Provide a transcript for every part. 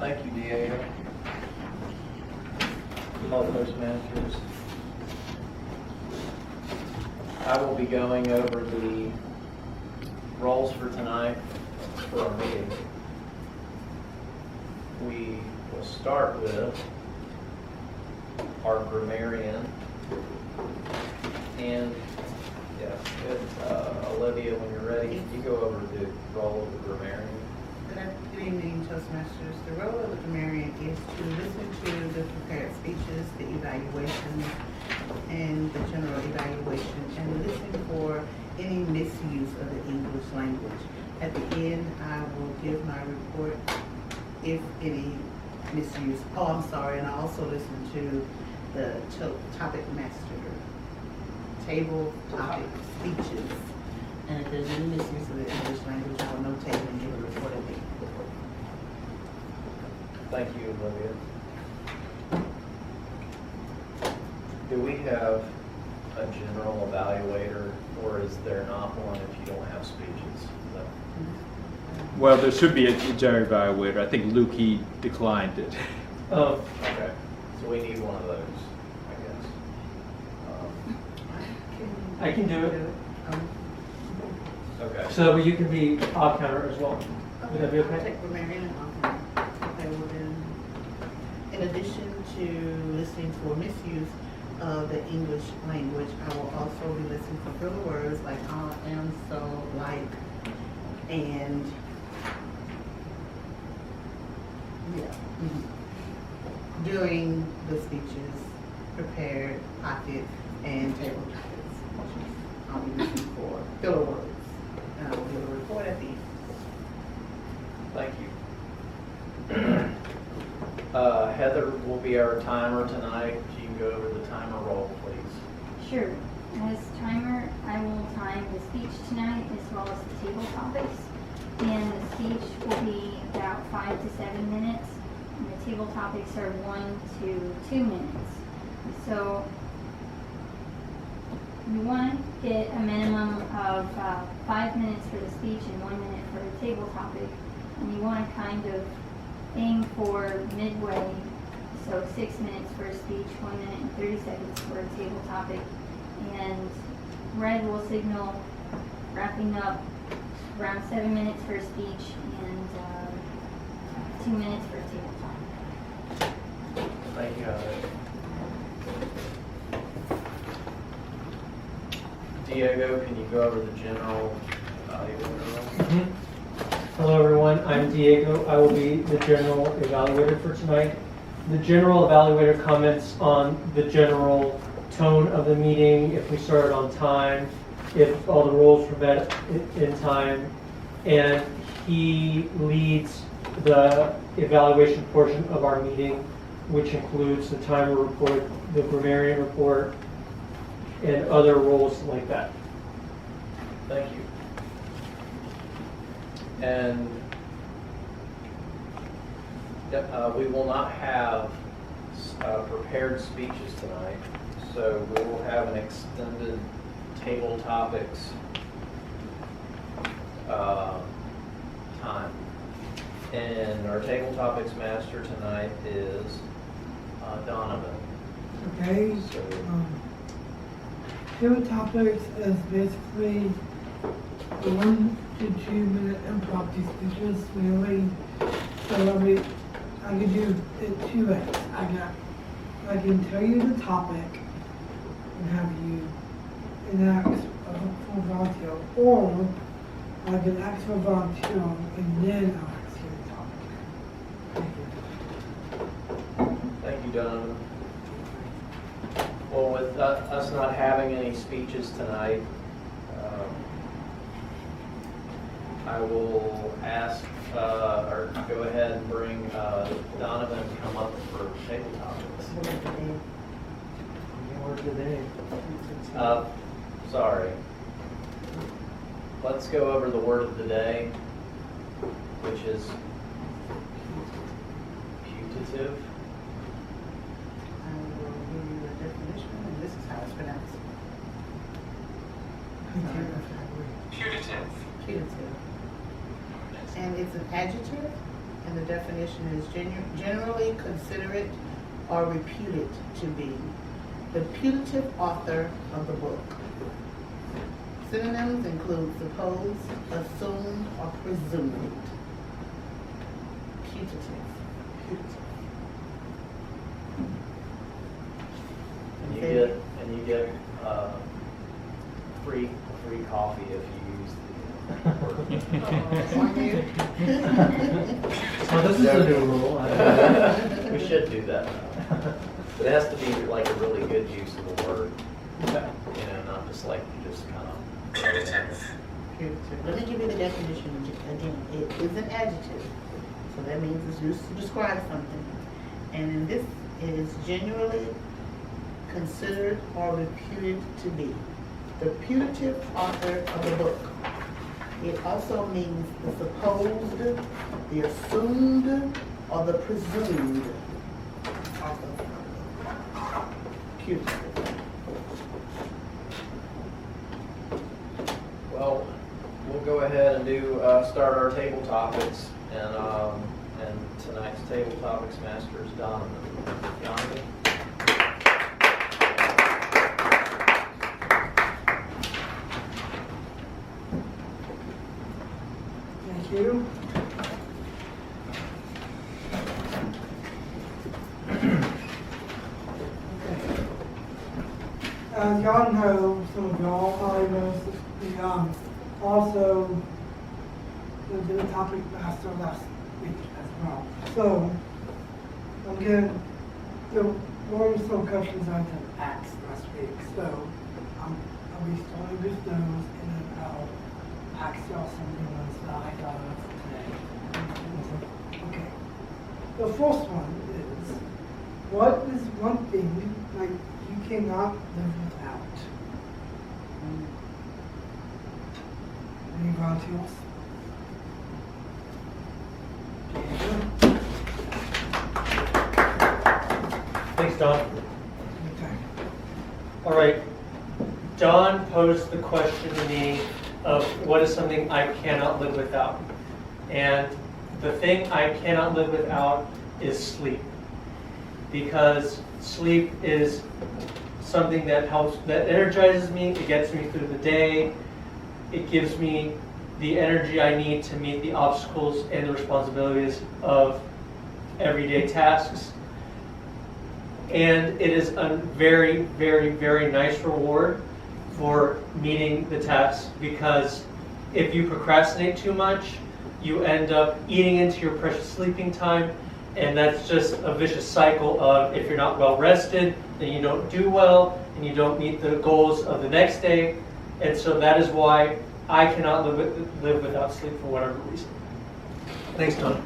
Thank you, Diego. Toastmasters. I will be going over the roles for tonight for our meeting. We will start with our grammarian. And Olivia, when you're ready, can you go over the role of the grammarian? Good evening, Toastmasters. The role of the grammarian is to listen to the prepared speeches, the evaluations, and the general evaluation, and listen for any misuse of the English language. At the end, I will give my report if any misuse. Oh, I'm sorry, and I also listen to the topic master table topic speeches. And if there's any misuse of the English language, I will notate and give a report at the end. Thank you, Olivia. Do we have a general evaluator, or is there not one if you don't have speeches? Well, there should be a general evaluator. I think Luke, he declined it. Oh, okay. So we need one of those, I guess. I can do it, Okay. so you can be off counter as well. Would that be I'll okay? take grammarian and okay, well then, in addition to listening for misuse of the English language, I will also be listening for filler words like am, so, like, and during the speeches, prepared, pocket, and table topics. I'll be listening for filler words, and I will give a report at the end. Thank you. Heather will be our timer tonight. She can go over the timer roll, please. Sure. As timer, I will time the speech tonight as well as the table topics. And the speech will be about 5 to 7 minutes. And the table topics are 1 to 2 minutes. So you want to get a minimum of 5 minutes for the speech and 1 minute for the table topic. And you want to kind of aim for midway, so 6 minutes for a speech, 1 minute and 30 seconds for a table topic. And red will signal wrapping up around 7 minutes for a speech and 2 minutes for a table topic. Thank you, Heather. Diego, can you go over the general evaluator? Hello everyone, I'm Diego. I will be the general evaluator for tonight. The general evaluator comments on the general tone of the meeting, if we started on time, if all the rules were met in time, and he leads the evaluation portion of our meeting, which includes the timer report, the grammarian report, and other roles like that. Thank you. And we will not have prepared speeches tonight, so we will have an extended table topics time. And our table topics master tonight is Donovan. Okay. So, Table topics is basically the 1 to 2 minute impromptu speeches mainly. So I can do it 2 ways. I can tell you the topic and have you enact a full volunteer, or I can ask for a volunteer and then I'll ask you the topic. thank you, Donovan. Well, with us not having any speeches tonight, I will ask, or go ahead and bring Donovan to come up for table topics. Word of the day. Sorry. Let's go over the word of the day, which is putative. I will give you a definition, and this is how it's pronounced. Putative. Putative. And it's an adjective And the definition is generally considered or reputed to be the putative author of the book. Synonyms include supposed, assumed, or presumed. Putative. And you get free coffee if you use Well, this is a new rule. the. We should do that. But it has to be like a really good use of the word. Okay. You know, not just like you just kind of. Putative. Let me give you the definition again. It is an adjective, so that means it's used to describe something. And this is generally considered or reputed to be the putative author of the book. It also means the supposed, the assumed, or the presumed author of the book. Putative. Well, we'll go ahead and start our table topics, and tonight's table topics master is Donovan. Donovan? Thank you. As y'all know, some of y'all probably know, also the topic master last week as well. So, I'm getting, there were some questions I didn't ask last week, so I'll be starting with those and then I'll ask y'all some new ones that I thought of today. Okay. The first one is, what is one thing like you cannot live without? Any volunteers? Thanks, Don. Okay. All right. Don posed the question to me of what is something I cannot live without. And the thing I cannot live without is sleep. Because sleep is something that helps, that energizes me, it gets me through the day, it gives me the energy I need to meet the obstacles and the responsibilities of everyday tasks. And it is a very, very, very nice reward for meeting the tasks, because if you procrastinate too much, you end up eating into your precious sleeping time, and that's just a vicious cycle of, if you're not well rested, then you don't do well, and you don't meet the goals of the next day. And so that is why I cannot live without sleep for whatever reason. Thanks, Don.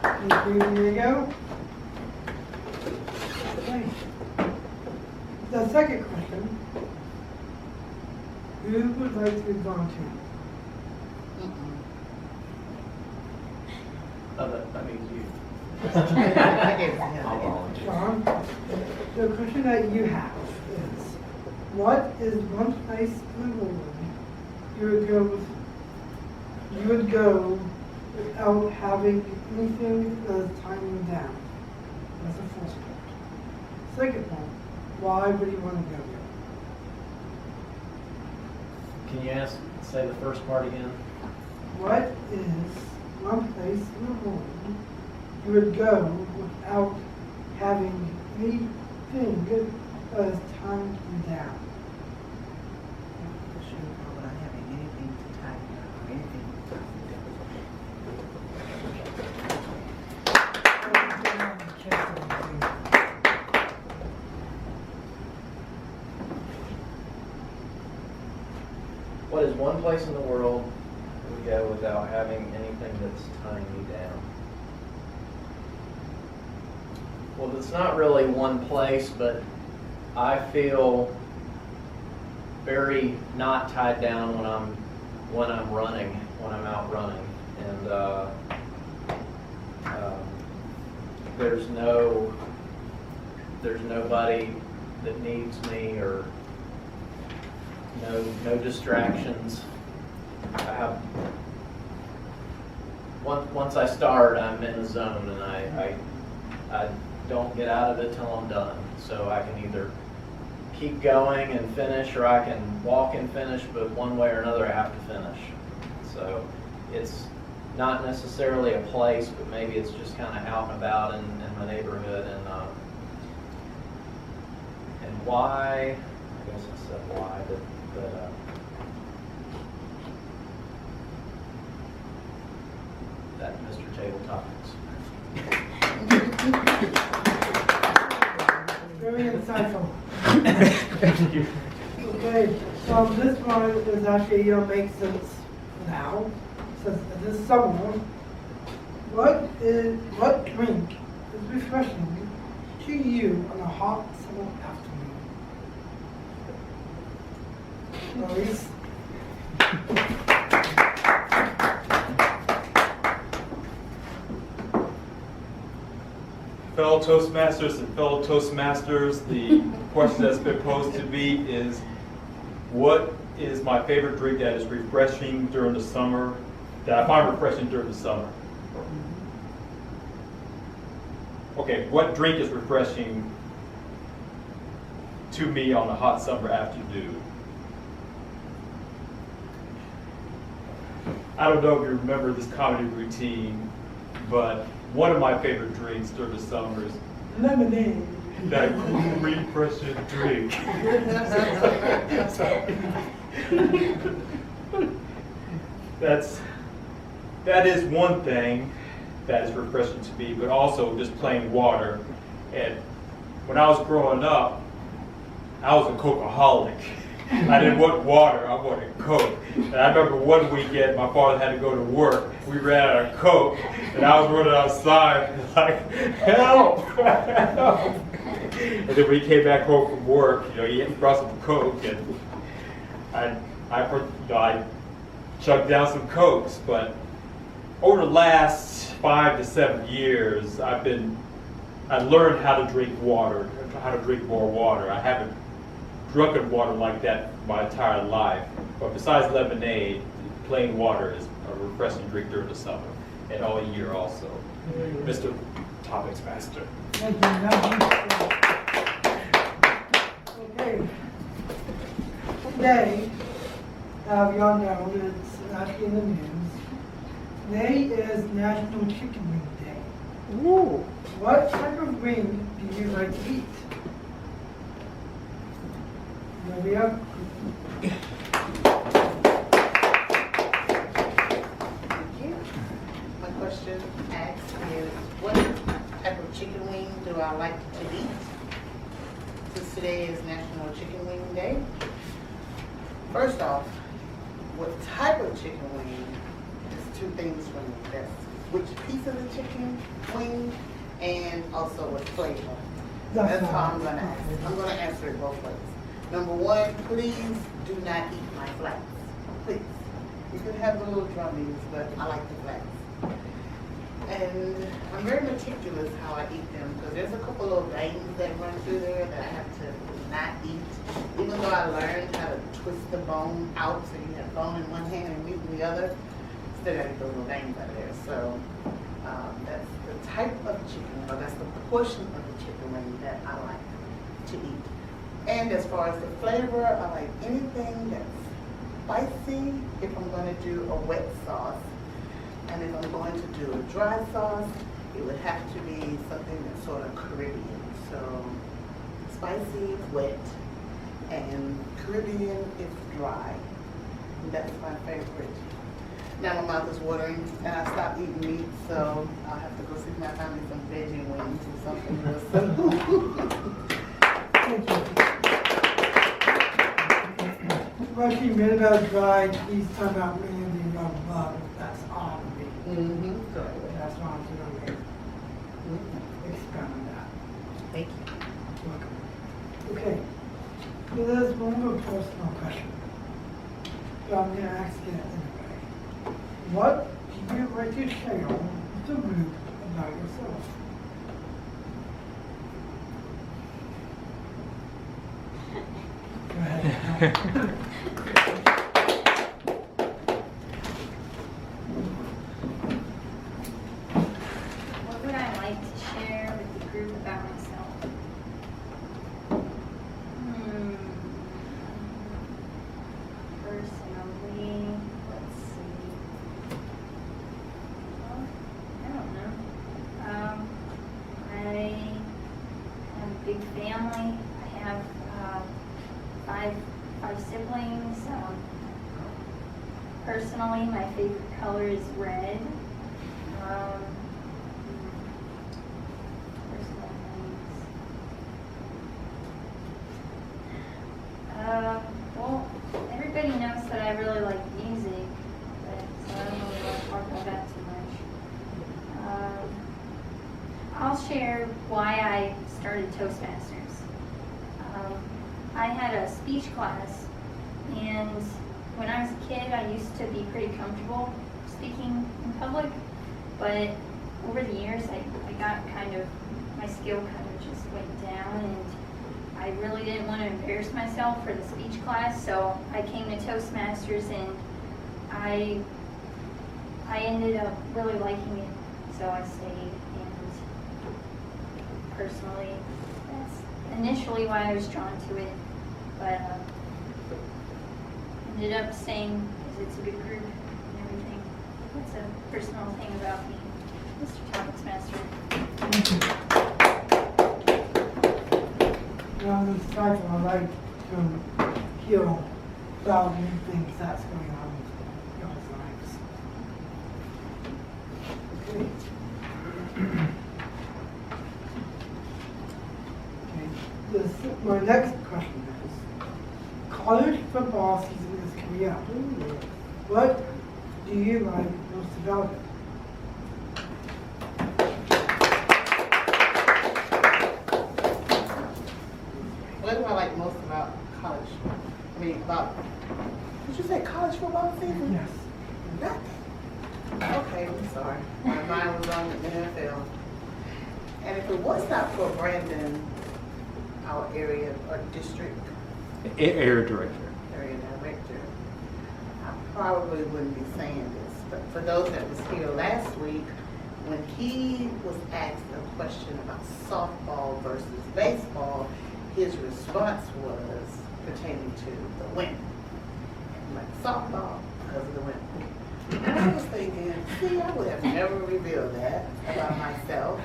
Thank you. Here you go. Okay. The second question. Who would like to volunteer? That means you. I'll volunteer. John, the question that you have is, what is one place in the world you would go without having anything that is tying you down? That's the first part. Second part, why would you want to go there? Can you say the first part again? What is one place in the world you would go without having anything that is tying you down? Without having anything to tie you down, or anything to What is one place in the world we go without having anything that's tying you down? Well, it's not really one place, but I feel very not tied down when I'm running, when I'm out running, and there's nobody that needs me, or no distractions. I have once I start, I'm in the zone, and I don't get out of it till I'm done. So I can either keep going and finish, or I can walk and finish, but one way or another I have to finish. So it's not necessarily a place, but maybe it's just kind of out and about in my neighborhood. And why, I guess I said why, but that Mr. Tabletop's. Very insightful. Thank you. Okay, so this one is actually, makes sense now. Says this summer, what drink is refreshing to you on a hot summer afternoon? Maurice? Fellow Toastmasters and fellow Toastmasters, the question that's been posed to me is, what is my favorite drink that is refreshing during the summer, that I find refreshing during the summer? Okay, what drink is refreshing to me on a hot summer afternoon? I don't know if you remember this comedy routine, but one of my favorite drinks during the summer is Lemonade. that cool, refreshing drink. That is one thing that is refreshing to me, but also just plain water. And when I was growing up, I was a Coke-aholic. I didn't want water, I wanted Coke. And I remember one weekend, my father had to go to work. We ran out of Coke, and I was running outside like, help, help. And then when he came back home from work, he brought some Coke, and I chugged down some Cokes. But over the last 5 to 7 years, I learned how to drink water, how to drink more water. I haven't drunken water like that my entire life. But besides lemonade, plain water is a refreshing drink during the summer and all year also. Mr. Topics Master. Thank you. Okay. Today, we all know it's actually in the news. Today is National Chicken Wing Day. Ooh. What type of wing do you like to eat? Olivia? Thank you. My question asked is, what type of chicken wing do I like to eat? Since today is National Chicken Wing Day. First off, what type of chicken wing is two things for me. That's which piece of the chicken wing and also what flavor. That's how I'm going to ask. I'm going to answer it both ways. Number one, please do not eat my flats. Please. You can have the little drummies, but I like the flats. And I'm very meticulous how I eat them because there's a couple of veins that run through there that I have to not eat. Even though I learned how to twist the bone out so you have bone in one hand and meat in the other, still got to get those little veins out of there. So that's the type of chicken, or that's the portion of the chicken wing that I like to eat. And as far as the flavor, I like anything that's spicy if I'm going to do a wet sauce. And if I'm going to do a dry sauce, it would have to be something that's sort of Caribbean. So spicy, wet, and Caribbean is dry. And that's my favorite. Now my mouth is watering and I stopped eating meat, so I'll have to go see my family some veggie wings or something real simple. Thank you. What you meant about dry, please talk about anything about love. That's all of me. Mm-hmm. So that's why I'm going to expound on that. Thank you. Welcome. Okay. So there's one more personal question. So I'm going to ask it anyway. What do you like to share with the group about yourself? Go ahead. family. I have five siblings. Personally, my favorite color is red. Personal things. Well, everybody knows that I really like music, but so I don't really want to talk about that too much. I'll share why I started Toastmasters. I had a speech class, and when I was a kid, I used to be pretty comfortable speaking in public, but over the years, I got kind of, my skill kind of just went down, and I really didn't want to embarrass myself for the speech class, so I came to Toastmasters, and I ended up really liking it, so I stayed. And personally, that's initially why I was drawn to it, but ended up staying because it's a good group and everything. That's a personal thing about me, Mr. Topics Master. This cycle, I like to hear about new things that's going on in y'all's lives. Okay. My next question is, college football season is coming up. What do you like most about it? What do I like most about college? I mean, did you say college football season? Yes. Nothing. Okay, I'm sorry. My mind was on the NFL. And if it was not for Brandon, our area or district Area director. area director, I probably wouldn't be saying this. But for those that was here last week, when he was asked a question about softball versus baseball, his response was pertaining to the win. Like softball because of the win. And I was thinking, see, I would have never revealed that about myself.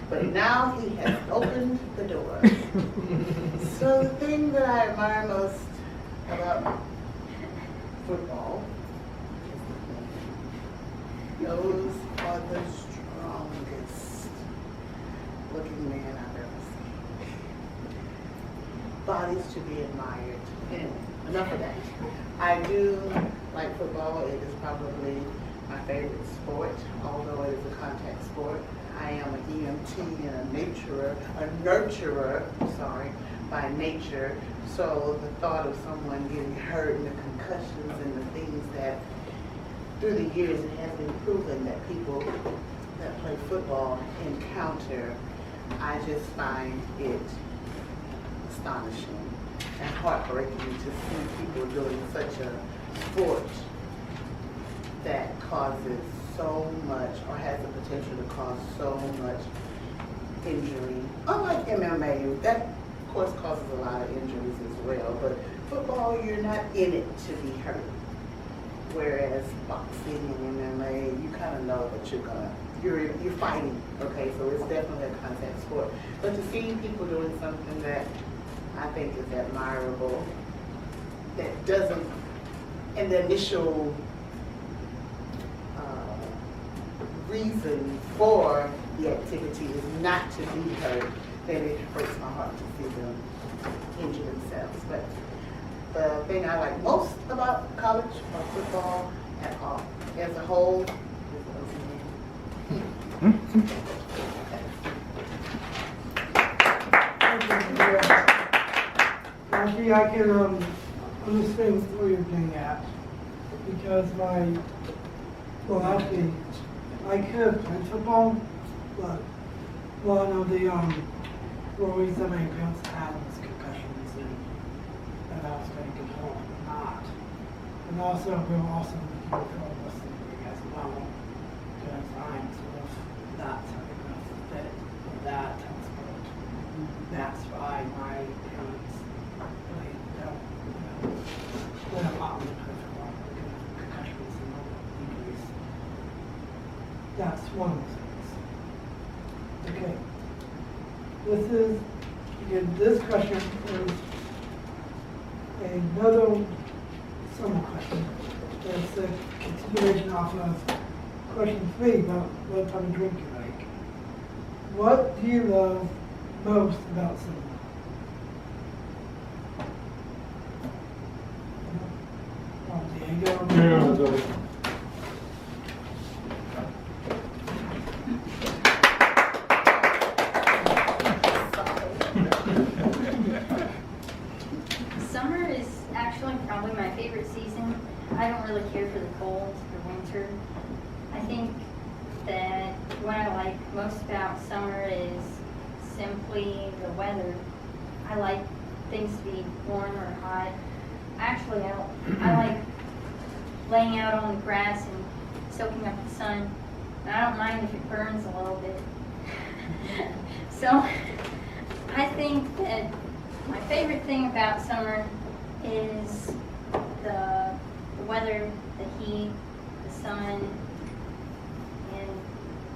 But now he has opened the door. So the thing that I admire most about football is the men. Those are the strongest looking men I've ever seen. Bodies to be admired. Anyway, enough of that. I do like football. It is probably my favorite sport, although it is a contact sport. I am an EMT and a nurturer, by nature. So the thought of someone getting hurt and the concussions and the things that through the years it has been proven that people that play football encounter, I just find it astonishing and heartbreaking to see people doing such a sport that causes so much or has the potential to cause so much injury. Unlike MMA, that of course causes a lot of injuries as well, but football, you're not in it to be hurt. Whereas boxing and MMA, you kind of know that you're fighting, okay? So it's definitely a contact sport. But to see people doing something that I think is admirable, that doesn't, and the initial reason for the activity is not to be hurt, then it hurts my heart to see them injure themselves. But the thing I like most about college or football as a whole is Actually, I can understand where you're getting at, because I could have played football, but one of the worries that my parents had was concussions, and I was thinking, oh, I'm not. And also, we're also looking for a wrestling league as well, because I'm sort of that type of fit for that type of sport. That's why my parents really don't, went a lot with football, because of concussions and other injuries. That's one of the things. Okay. This is This question is another summer question. It's a continuation off of question 3 about what type of drink you like. What do you love most about summer? Diego. Summer is actually probably my favorite season. I don't really care for the cold or winter. I think that what I like most about summer is simply the weather. I like things to be warm or hot. Actually, I like laying out on the grass and soaking up the sun. And I don't mind if it burns a little bit. So I think that my favorite thing about summer is the weather, the heat, the sun, and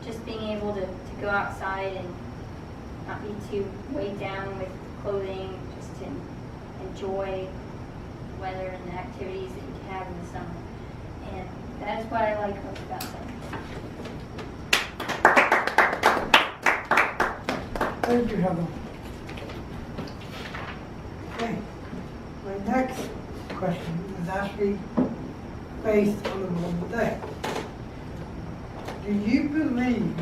just being able to go outside and not be too weighed down with clothing, just to enjoy the weather and the activities that you can have in the summer. And that is what I like most about summer. Thank you, Heather. Okay, my next question is actually based on the role of the day. Do you believe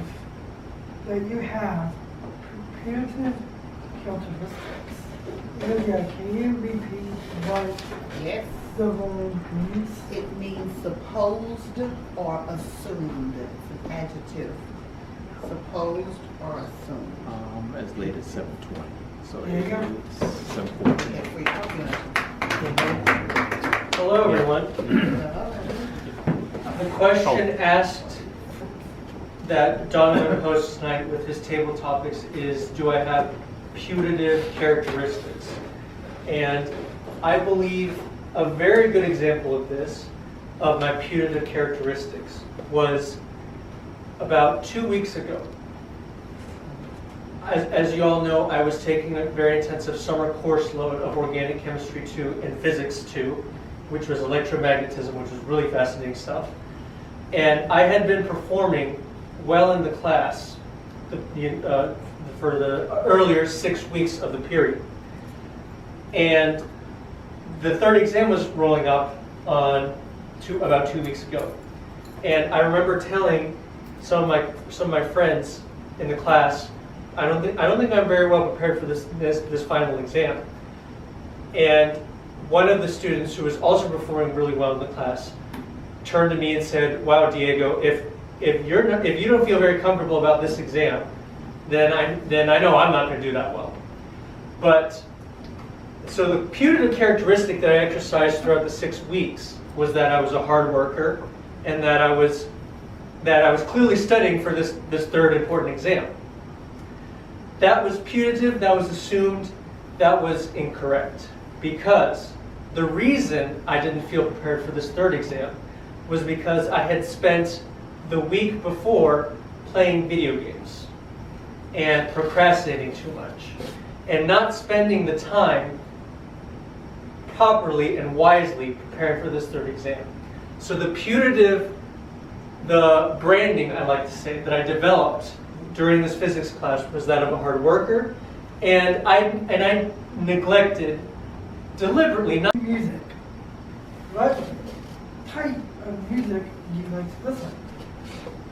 that you have putative characteristics? Olivia, can you repeat what Yes, the role means? it means supposed or assumed. It's an adjective. Supposed or assumed. As late as 7:20. So There you go. it's 7:14. If we are Hello, everyone. The question asked that Donovan hosts tonight with his table topics is, do I have putative characteristics? And I believe a very good example of this, of my putative characteristics, was about 2 weeks ago. As you all know, I was taking a very intensive summer course load of Organic Chemistry 2 and Physics 2, which was electromagnetism, which was really fascinating stuff. And I had been performing well in the class for the earlier 6 weeks of the period. And the third exam was rolling up on about 2 weeks ago. And I remember telling some of my friends in the class, I don't think I'm very well prepared for this final exam. And one of the students who was also performing really well in the class turned to me and said, "Wow, Diego, if you don't feel very comfortable about this exam, then I know I'm not going to do that well." But so the putative characteristic that I exercised throughout the 6 weeks was that I was a hard worker and that I was clearly studying for this third important exam. That was putative, that was assumed, that was incorrect. Because the reason I didn't feel prepared for this third exam was because I had spent the week before playing video games and procrastinating too much and not spending the time properly and wisely preparing for this third exam. So the branding, I like to say, that I developed during this physics class was that of a hard worker, and I neglected deliberately not. Music. What type of music do you like to listen?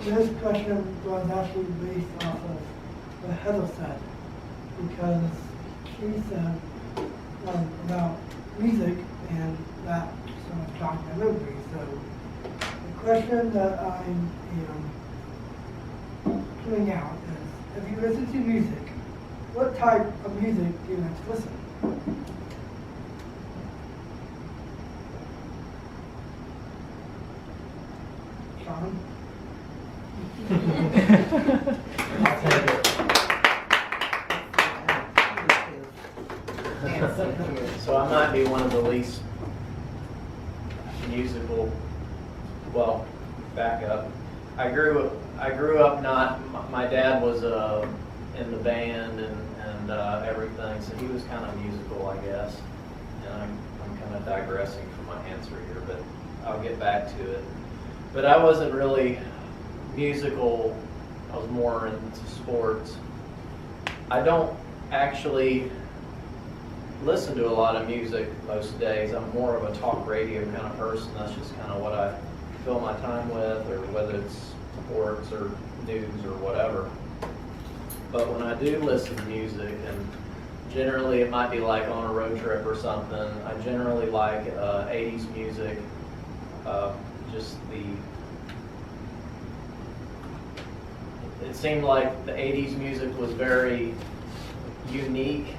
This question was actually based off of what Heather said, because she said about music and that sort of jogged my memory. So the question that I am putting out is, if you listen to music, what type of music do you like to listen? Sean? So I might be one of the least musical, well, back up. I grew up not, my dad was in the band and and everything. So he was kind of musical, I guess. And I'm kind of digressing from my answer here, but I'll get back to it. But I wasn't really musical. I was more into sports. I don't actually listen to a lot of music most days. I'm more of a talk radio kind of person. That's just kind of what I fill my time with, or whether it's sports or news or whatever. But when I do listen to music, and generally it might be like on a road trip or something, I generally like 80s music. It seemed like the 80s music was very unique,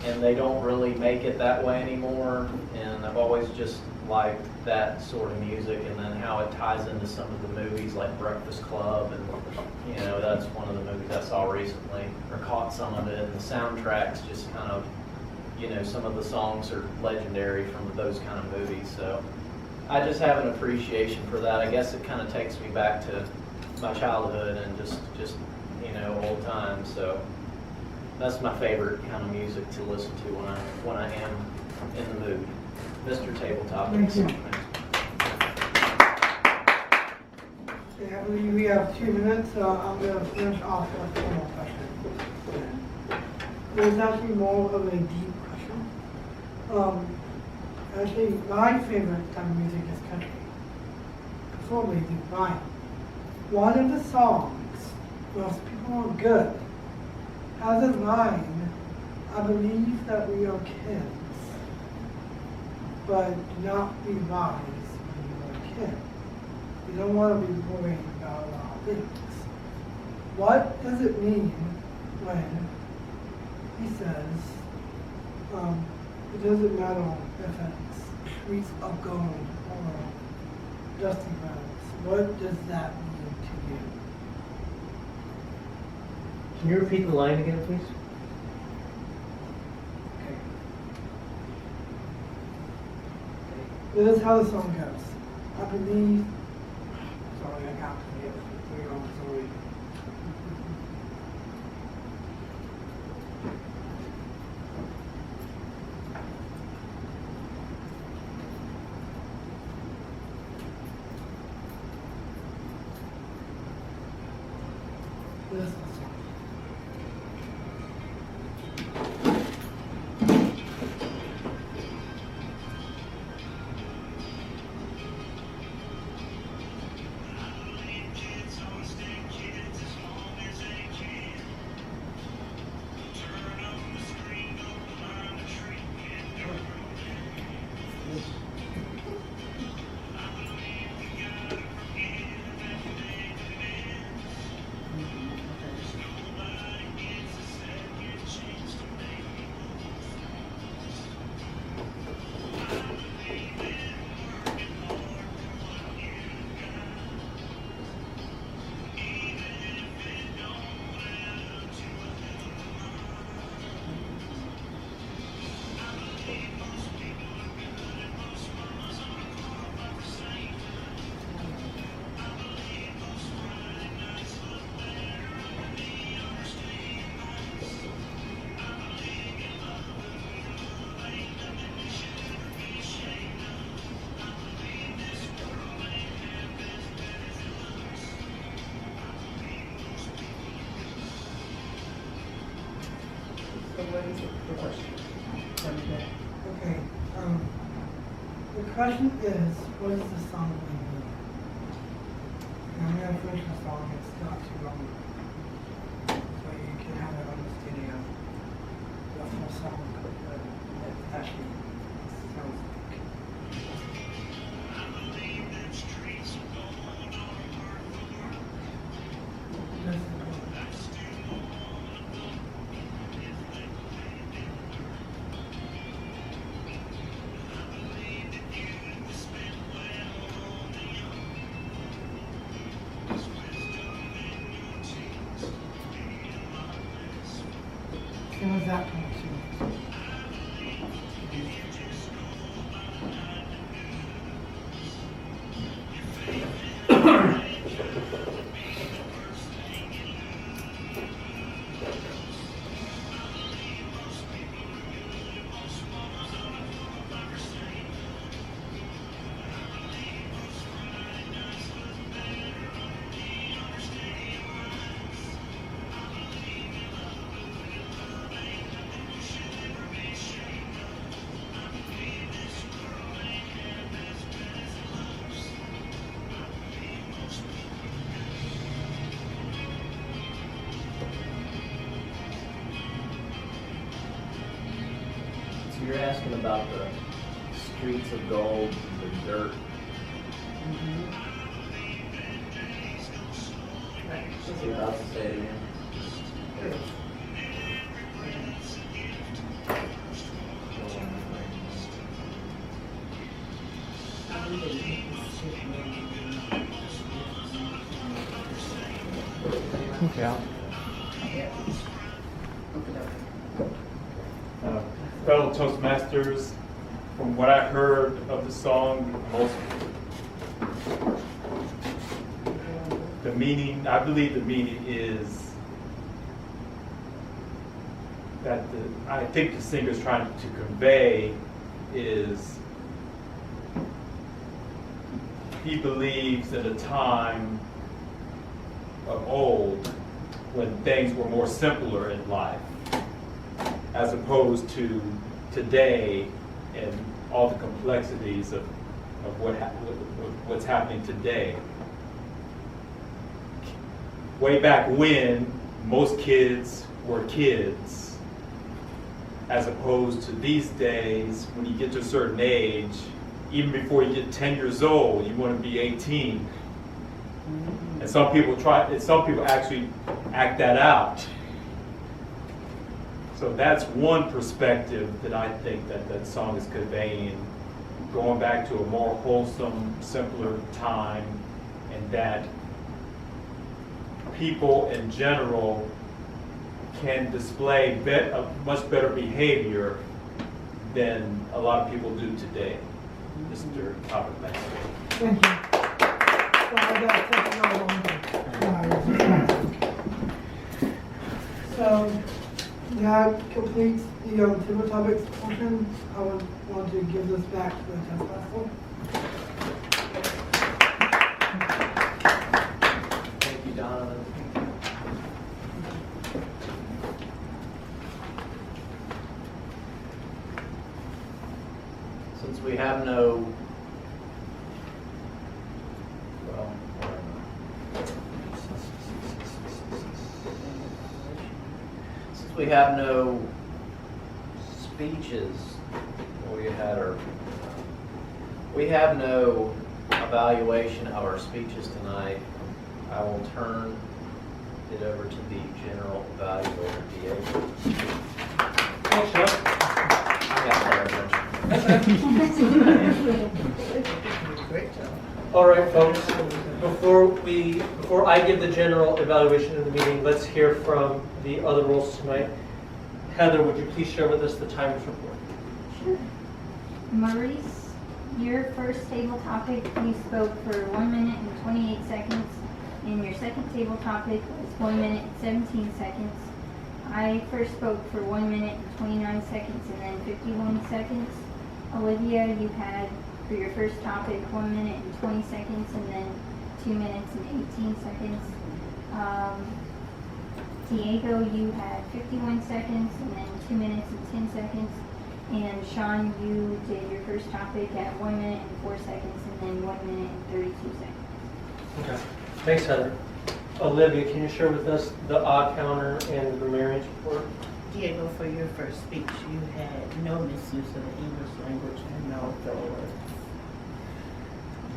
and they don't really make it that way anymore. And I've always just liked that sort of music, and then how it ties into some of the movies like Breakfast Club, and that's one of the movies I saw recently, or caught some of it. And the soundtracks just kind of, some of the songs are legendary from those kind of movies. So I just have an appreciation for that. I guess it kind of takes me back to my childhood and just old times. So that's my favorite kind of music to listen to when I am in the mood. Mr. Tabletop. Thank you. Okay, I believe we have 2 minutes, so I'm going to finish off with one more question. It's actually more of a deep question. Actually, my favorite type of music is country. Preferably divine. One of the songs, most people are good, has a line, I believe that we are kids, but do not be wise when you are a kid. You don't want to be worrying about a lot of things. What does it mean when he says, it doesn't matter if it's streets of gold or dusty roads? What does that mean to you? Can you repeat the line again, please? Okay. This is how the song goes. I believe. Sorry, I got to get we're on. Sorry. This is the song. Okay. The question is, what is the song mean? And I'm going to finish the song. It's not too long, so you can have an understanding of the full song. But it actually sounds like. This is the How was that connection? You're asking about the streets of gold, the dirt. Right. Was he about to say it again? Okay. Fellow Toastmasters, from what I heard of the song, the meaning, I believe the meaning is that I think the singer's trying to convey is he believes in a time of old when things were more simpler in life, as opposed to today and all the complexities of what's happening today. Way back when, most kids were kids, as opposed to these days, when you get to a certain age, even before you get 10 years old, you want to be 18. And some people actually act that out. So that's one perspective that I think that song is conveying, going back to a more wholesome, simpler time, and that people in general can display a much better behavior than a lot of people do today. Mr. Topic Master. Thank you. So I got something I wanted. So that completes the table topics portion. I would want to give this back to the test platform. Thank you, Donovan. Since we have no, well, since we have no speeches, we have no evaluation of our speeches tonight, I will turn it over to the general evaluator, Diego. Thanks, Chuck. I got their attention. Great job. All right, folks, before I give the general evaluation of the meeting, let's hear from the other roles tonight. Heather, would you please share with us the timers report? Sure. Maurice, your first table topic, you spoke for 1 minute and 28 seconds. And your second table topic was 1 minute and 17 seconds. I first spoke for 1 minute and 29 seconds and then 51 seconds. Olivia, you had for your first topic 1 minute and 20 seconds and then 2 minutes and 18 seconds. Diego, you had 51 seconds and then 2 minutes and 10 seconds. And Sean, you did your first topic at 1 minute and 4 seconds and then 1 minute and 32 seconds. Okay. Thanks, Heather. Olivia, can you share with us the odd counter and the grammarians report? Diego, for your first speech, you had no misuse of the English language and no filler words.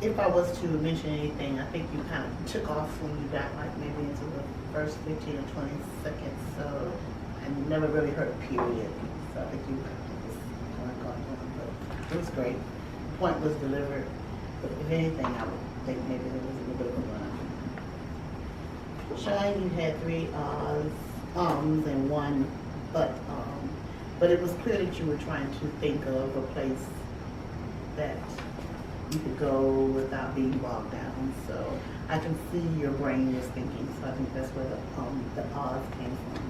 If I was to mention anything, I think you kind of took off when you got like maybe into the first 15 or 20 seconds, so I never really heard a period. So I think you just kind of got on, but it was great. The point was delivered, but if anything, I would think maybe there was a little bit of a run. Shine, you had 3 ums and 1 but it was clear that you were trying to think of a place that you could go without being bogged down. So I can see your brain was thinking. So I think that's where the odds came from.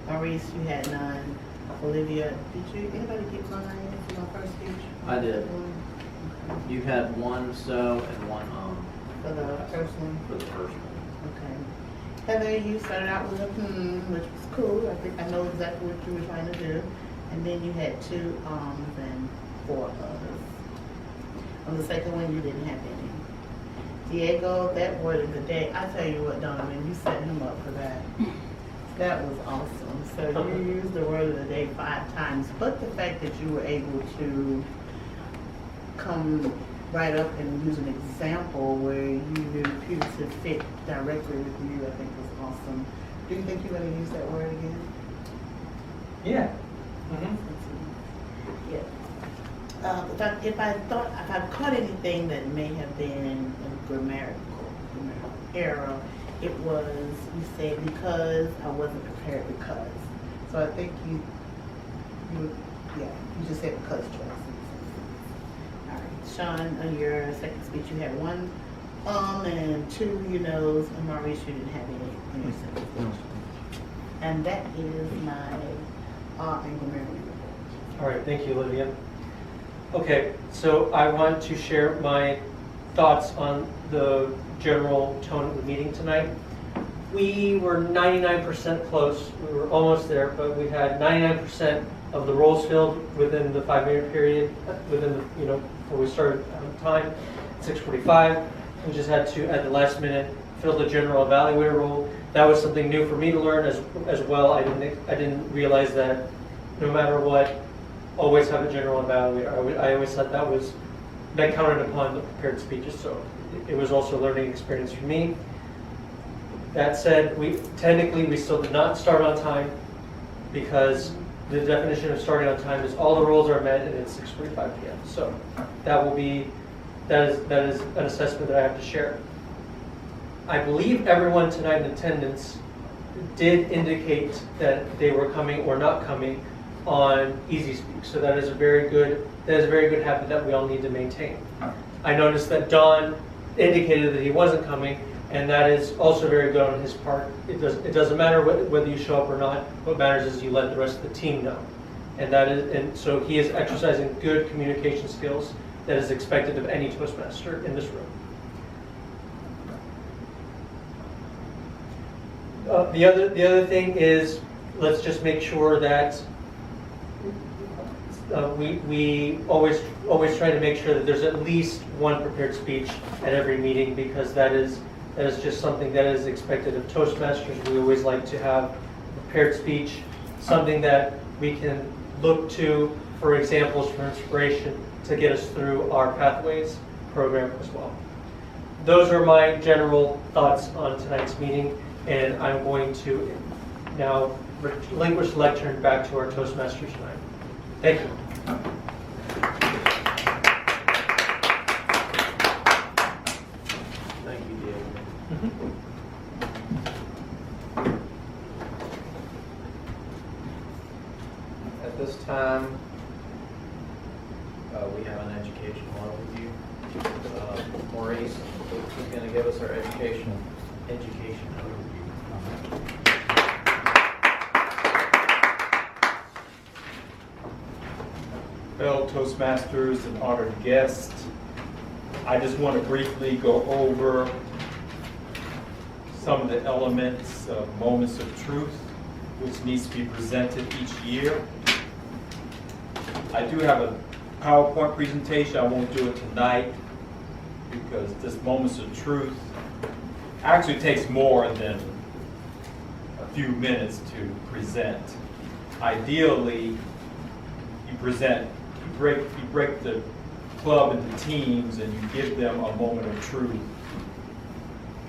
Maurice, you had none. Olivia, did anybody get mine for my first speech? I did. You had 1 so and 1 For the first one? for the first one. Okay. Heather, you started out with a which was cool. I think I know exactly what you were trying to do. And then you had 2 and 4 others. On the second one, you didn't have any. Diego, that word of the day, I tell you what, Donovan, you set him up for that. That was awesome. So you used the word of the day 5 times, but the fact that you were able to come right up and use an example where you knew putative fit directly with you, I think was awesome. Do you think you're going to use that word again? Yeah. Yeah. If I caught anything that may have been a grammatical error, it was, you said, because I wasn't prepared because. So I think you just said because twice. All right, Sean, on your second speech, you had 1 and 2 you knows, and Maurice, you didn't have any in your second speech. And that is my and grammatical report. All right, thank you, Olivia. Okay, so I want to share my thoughts on the general tone of the meeting tonight. We were 99% close. We were almost there, but we had 99% of the roles filled within the 5-minute period, within the, before we started on time, 6:45. We just had to, at the last minute, fill the general evaluator role. That was something new for me to learn as well. I didn't realize that no matter what, always have a general evaluator. I always thought that counted upon the prepared speeches, so it was also a learning experience for me. That said, we still did not start on time because the definition of starting on time is all the rules are met and it's 6:45 p.m. So that is an assessment that I have to share. I believe everyone tonight in attendance did indicate that they were coming or not coming on Easy Speak. So that is a very good habit that we all need to maintain. I noticed that Don indicated that he wasn't coming, and that is also very good on his part. It doesn't matter whether you show up or not. What matters is you let the rest of the team know. And so he is exercising good communication skills that is expected of any Toastmaster in this room. The other thing is, let's just make sure that we always try to make sure that there's at least one prepared speech at every meeting, because that is just something that is expected of Toastmasters. We always like to have a prepared speech, something that we can look to for examples, for inspiration, to get us through our Pathways program as well. Those are my general thoughts on tonight's meeting, and I'm going to now relinquish the lectern back to our Toastmasters tonight. Thank you. Thank you, Diego. At this time, we have an educational overview. Maurice is going to give us our education overview. Fellow Toastmasters and honored guests, I just want to briefly go over some of the elements of Moments of Truth, which needs to be presented each year. I do have a PowerPoint presentation. I won't do it tonight because this Moments of Truth actually takes more than a few minutes to present. Ideally, you break the club into teams and you give them a moment of truth.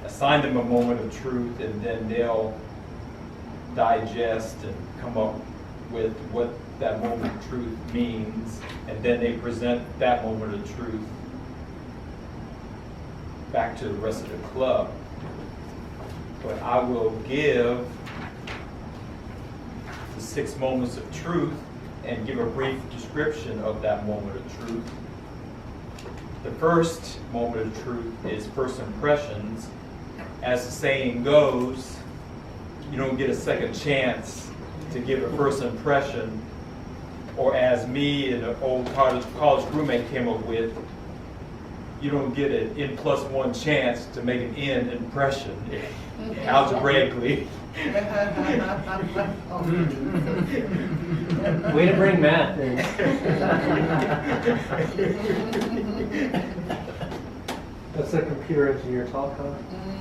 Assign them a moment of truth, and then they'll digest and come up with what that moment of truth means, and then they present that moment of truth back to the rest of the club. But I will give the 6 moments of truth and give a brief description of that moment of truth. The first moment of truth is first impressions. As the saying goes, you don't get a second chance to give a first impression, or as me and an old college roommate came up with, you don't get an N+1 chance to make an N impression, algebraically. Way to bring math in. That's a computer engineer talk, huh?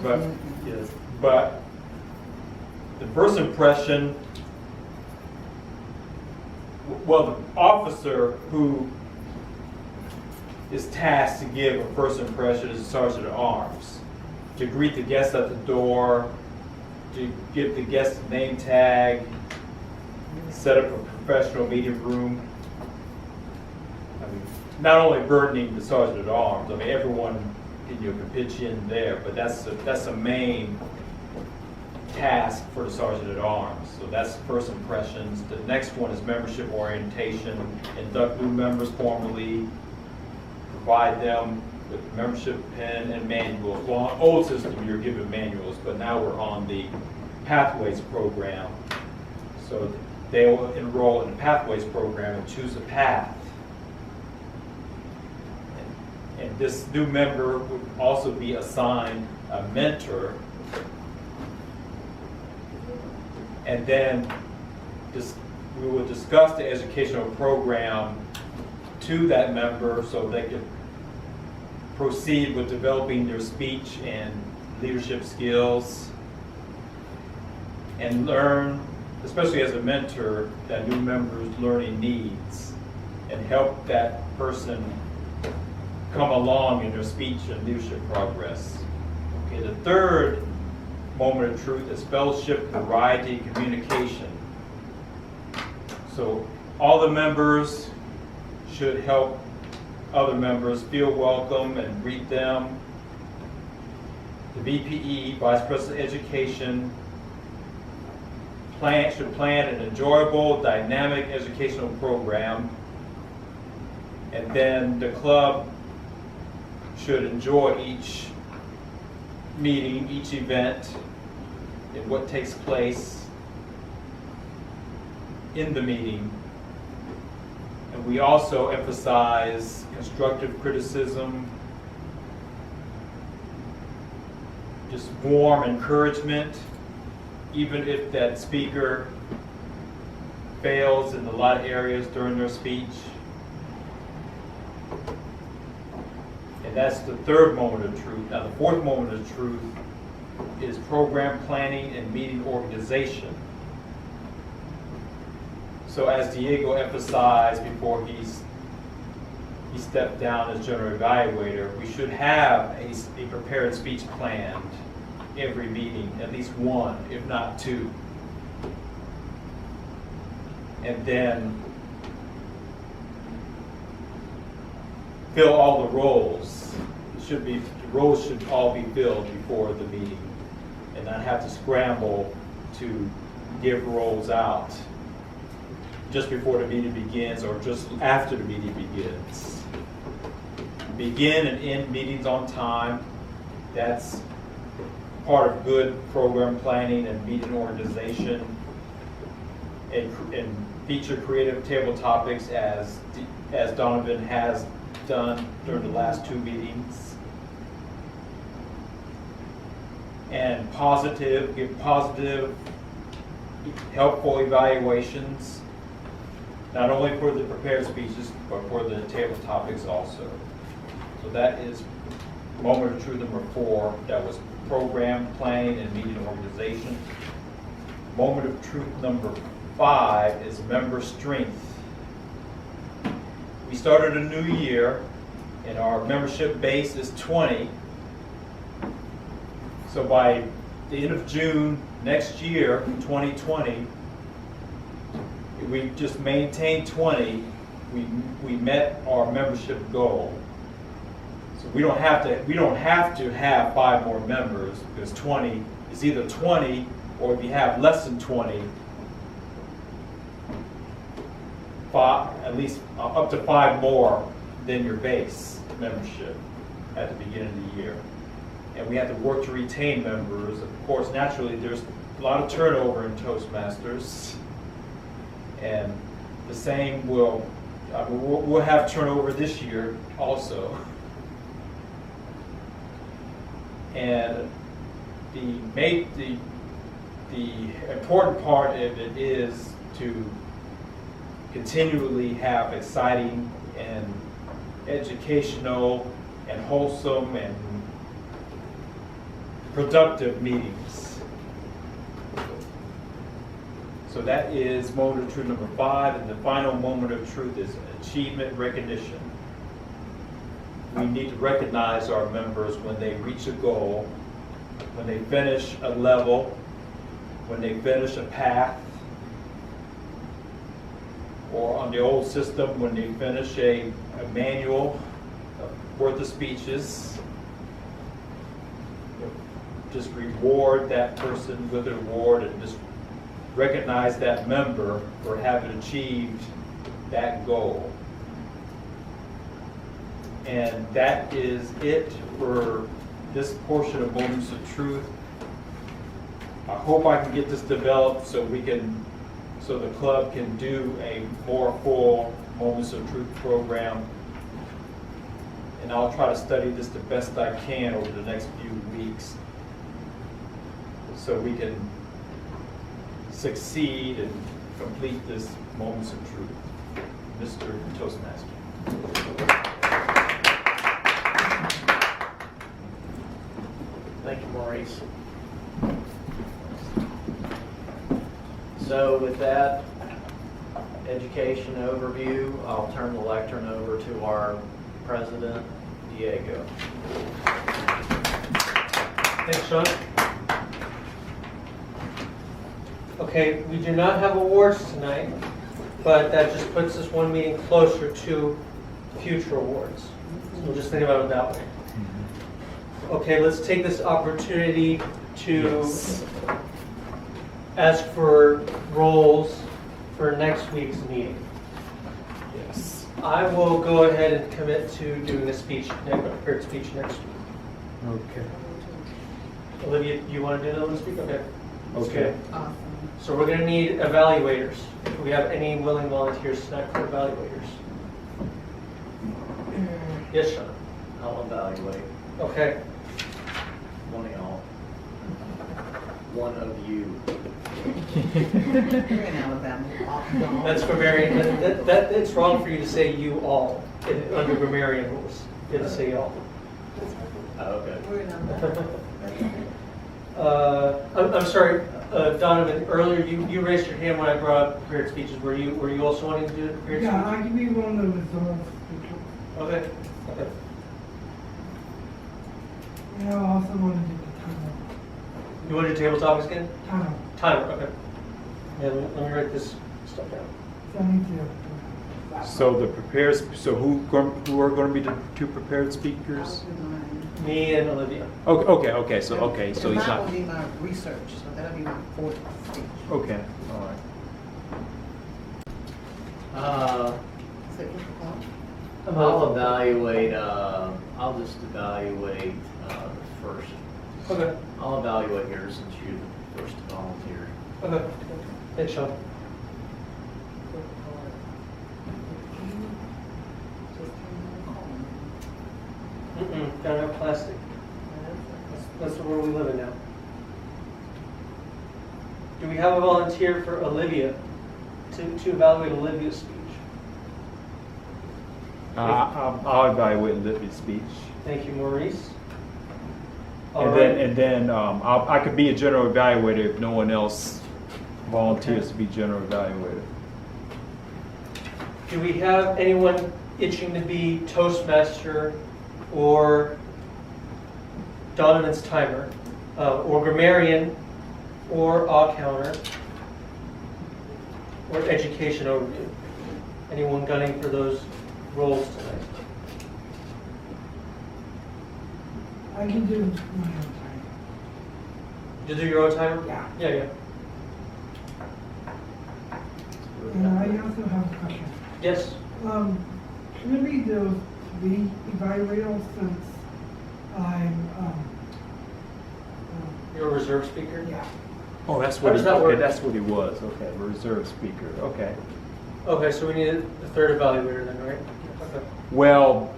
But yes, but the first impression, well, the officer who is tasked to give a first impression is the Sergeant at Arms, to greet the guests at the door, to give the guests a name tag, set up a professional meeting room. I mean, not only burdening the Sergeant at Arms, I mean, everyone can pitch in there, but that's a main task for the Sergeant at Arms. So that's first impressions. The next one is membership orientation, induct new members formally, provide them with membership pin and manuals. Well, on old system, you're given manuals, but now we're on the Pathways program. So they will enroll in the Pathways program and choose a path. And this new member would also be assigned a mentor. And then we will discuss the educational program to that member so they can proceed with developing their speech and leadership skills and learn, especially as a mentor, that new member's learning needs and help that person come along in their speech and leadership progress. Okay, the third moment of truth is fellowship, variety, communication. So all the members should help other members feel welcome and greet them. The VPE, Vice President of Education, should plan an enjoyable, dynamic educational program. And then the club should enjoy each meeting, each event, and what takes place in the meeting. And we also emphasize constructive criticism, just warm encouragement, even if that speaker fails in a lot of areas during their speech. And that's the third moment of truth. Now the fourth moment of truth is program planning and meeting organization. So as Diego emphasized before he stepped down as general evaluator, we should have a prepared speech planned every meeting, at least one, if not two. And then fill all the roles. The roles should all be filled before the meeting and not have to scramble to give roles out just before the meeting begins or just after the meeting begins. Begin and end meetings on time. That's part of good program planning and meeting organization. And feature creative table topics as Donovan has done during the last two meetings. And give positive, helpful evaluations, not only for the prepared speeches, but for the table topics also. So that is moment of truth number 4. That was program planning and meeting organization. Moment of truth number 5 is member strength. We started a new year and our membership base is 20. So by the end of June next year, 2020, we just maintained 20, we met our membership goal. So we don't have to have 5 more members, because 20 is either 20, or if you have less than 20, at least up to 5 more than your base membership at the beginning of the year. And we have to work to retain members. Of course, naturally, there's a lot of turnover in Toastmasters, and the same we'll have turnover this year also. And the important part of it is to continually have exciting and educational and wholesome and productive meetings. So that is moment of truth number 5, and the final moment of truth is achievement recognition. We need to recognize our members when they reach a goal, when they finish a level, when they finish a path, or on the old system, when they finish a manual worth of speeches. Just reward that person with an award and just recognize that member for having achieved that goal. And that is it for this portion of Moments of Truth. I hope I can get this developed so the club can do a more full Moments of Truth program. And I'll try to study this the best I can over the next few weeks so we can succeed and complete this Moments of Truth. Mr. Toastmaster. Thank you, Maurice. So with that education overview, I'll turn the lectern over to our president, Diego. Thanks, Sean. Okay, we do not have awards tonight, but that just puts us one meeting closer to future awards. So we'll just think about it that way. Okay, let's take this opportunity to ask for roles for next week's meeting. Yes. I will go ahead and commit to doing a speech, a prepared speech next week. Okay. Olivia, you want to do another speak? Okay. Okay. Awesome. So we're going to need evaluators. Do we have any willing volunteers tonight for evaluators? Yes, Sean. I'll evaluate Okay. one of y'all. One of you. We're in Alabama. That's grammarian. It's wrong for you to say you all under grammarian rules. You have to say y'all. Oh, okay. We're in Alabama. I'm sorry, Donovan. Earlier you raised your hand when I brought up prepared speeches. Were you also wanting to do the prepared Yeah, speech? I can be one of the results. Okay. Okay. Yeah, I also want to do the timer. You want to do table topics again? Timer. Timer. Okay. Yeah, let me write this stuff down. So I need to. So the prepared, so who are going to be the 2 prepared speakers? Me and Olivia. Okay, so he's Mine will not. be my research, so that'll be my 4th speech. Okay, all right. Is it what you want? I'll evaluate, I'll just evaluate the first. Okay. I'll evaluate yours since you're the first volunteer. Okay. Thanks, Sean. Gotta have plastic. That's the world we live in now. Do we have a volunteer for Olivia to evaluate Olivia's speech? I'll evaluate Libby's speech. Thank you, Maurice. All And right. then I could be a general evaluator if no one else volunteers to be general evaluator. Do we have anyone itching to be Toastmaster or Donovan's timer, or grammarian, or awe counter, or education overview? Anyone gunning for those roles tonight? I can do my own timer. You do your own timer? Yeah. Yeah. And I also have a question. Yes. Should it be those 3 evaluators since I'm, You're a reserve speaker? yeah. Oh, that's How what does that work? that's what he was. Okay, reserve speaker. Okay. Okay, so we need a 3rd evaluator then, right? Okay. Well,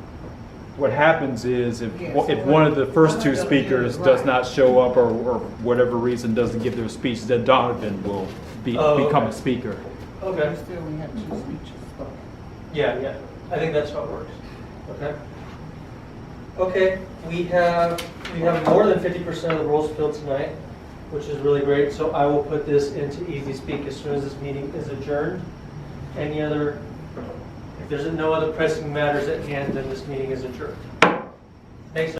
what happens is if one of the first 2 speakers does not show up or whatever reason doesn't give their speech, then Donovan will become a speaker. Okay. Still, we have 2 speeches, but. Yeah. I think that's how it works. Okay. Okay, we have more than 50% of the roles filled tonight. which is really great. So I will put this into Easy Speak as soon as this meeting is adjourned. Any other, if there's no other pressing matters at hand, then this meeting is adjourned. Thanks.